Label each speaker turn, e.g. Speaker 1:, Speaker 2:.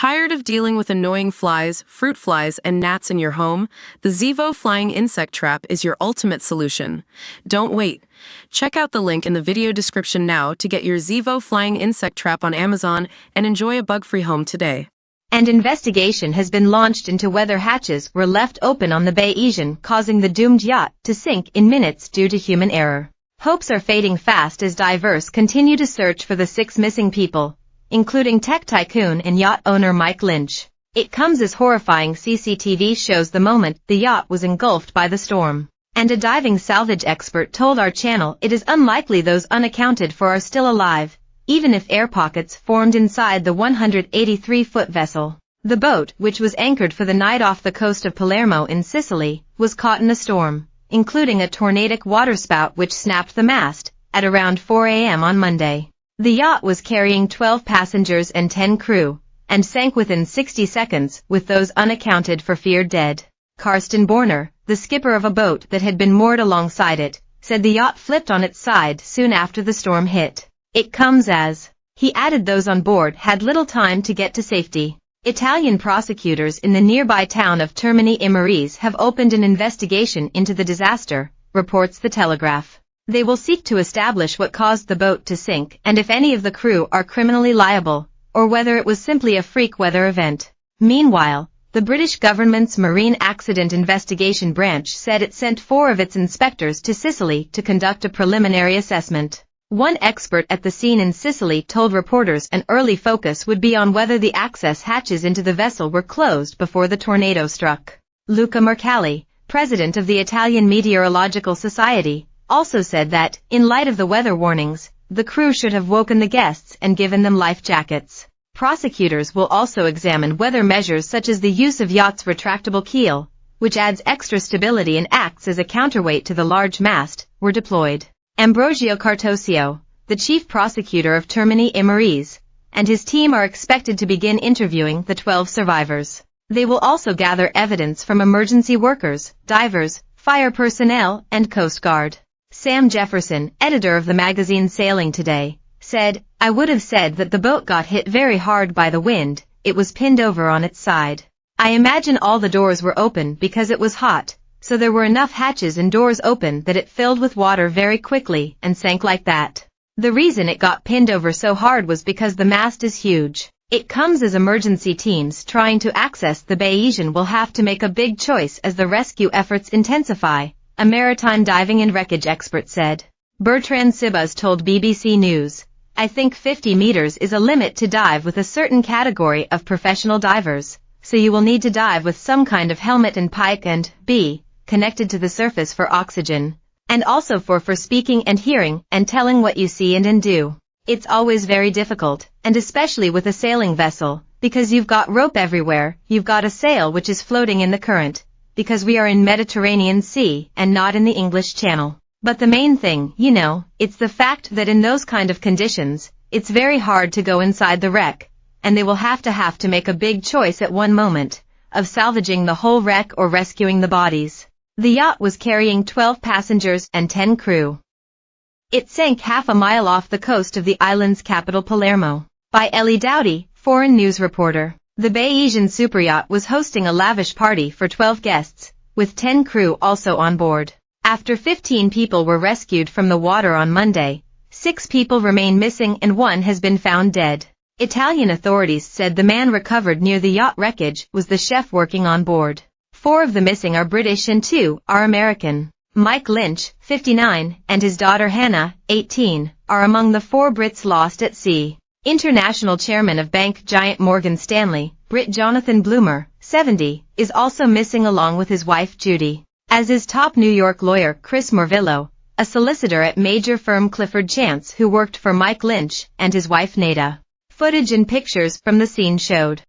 Speaker 1: Tired of dealing with annoying flies, fruit flies, and gnats in your home? The Zevo Flying Insect Trap is your ultimate solution. Don't wait. Check out the link in the video description now to get your Zevo Flying Insect Trap on Amazon and enjoy a bug-free home today.
Speaker 2: An investigation has been launched into whether hatches were left open on the Bayesian, causing the doomed yacht to sink in minutes due to human error. Hopes are fading fast as divers continue to search for the 6 missing people, including tech tycoon and yacht owner Mike Lynch. It comes as horrifying CCTV shows the moment the yacht was engulfed by the storm. And a diving salvage expert told our channel it is unlikely those unaccounted for are still alive, even if air pockets formed inside the 183-foot vessel. The boat, which was anchored for the night off the coast of Palermo in Sicily, was caught in a storm, including a tornadic waterspout which snapped the mast at around 4 a.m. on Monday. The yacht was carrying 12 passengers and 10 crew, and sank within 60 seconds, with those unaccounted for feared dead. Karsten Borner, the skipper of a boat that had been moored alongside it, said the yacht flipped on its side soon after the storm hit. It comes as, he added, those on board had little time to get to safety. Italian prosecutors in the nearby town of Termini Imerese have opened an investigation into the disaster, reports The Telegraph. They will seek to establish what caused the boat to sink and if any of the crew are criminally liable, or whether it was simply a freak weather event. Meanwhile, the British government's Marine Accident Investigation Branch said it sent 4 of its inspectors to Sicily to conduct a preliminary assessment. One expert at the scene in Sicily told reporters an early focus would be on whether the access hatches into the vessel were closed before the tornado struck. Luca Mercalli, president of the Italian Meteorological Society, also said that, in light of the weather warnings, the crew should have woken the guests and given them life jackets. Prosecutors will also examine whether measures such as the use of yacht's retractable keel, which adds extra stability and acts as a counterweight to the large mast, were deployed. Ambrogio Cartosio, the chief prosecutor of Termini Imerese, and his team are expected to begin interviewing the 12 survivors. They will also gather evidence from emergency workers, divers, fire personnel, and Coast Guard. Sam Jefferson, editor of the magazine Sailing Today, said, "I would have said that the boat got hit very hard by the wind. It was pinned over on its side. I imagine all the doors were open because it was hot, so there were enough hatches and doors open that it filled with water very quickly and sank like that. The reason it got pinned over so hard was because the mast is huge." It comes as emergency teams trying to access the Bayesian will have to make a big choice as the rescue efforts intensify, a maritime diving and wreckage expert said. Bertrand Sibas told BBC News, "I think 50 meters is a limit to dive with a certain category of professional divers, so you will need to dive with some kind of helmet and pike and, be connected to the surface for oxygen, and also for speaking and hearing and telling what you see and do. It's always very difficult, and especially with a sailing vessel, because you've got rope everywhere, you've got a sail which is floating in the current, because we are in Mediterranean Sea and not in the English Channel. But the main thing, it's the fact that in those kind of conditions, it's very hard to go inside the wreck, and they will have to make a big choice at one moment, of salvaging the whole wreck or rescuing the bodies." The yacht was carrying 12 passengers and 10 crew. It sank half a mile off the coast of the island's capital Palermo. By Ellie Dowdy, foreign news reporter. The Bayesian superyacht was hosting a lavish party for 12 guests, with 10 crew also on board. After 15 people were rescued from the water on Monday, 6 people remain missing and 1 has been found dead. Italian authorities said the man recovered near the yacht wreckage was the chef working on board. 4 of the missing are British and 2 are American. Mike Lynch, 59, and his daughter Hannah, 18, are among the 4 Brits lost at sea. International chairman of bank giant Morgan Stanley, Brit Jonathan Bloomer, 70, is also missing along with his wife Judy, as is top New York lawyer Chris Morvillo, a solicitor at major firm Clifford Chance who worked for Mike Lynch and his wife Nada. Footage and pictures from the scene showed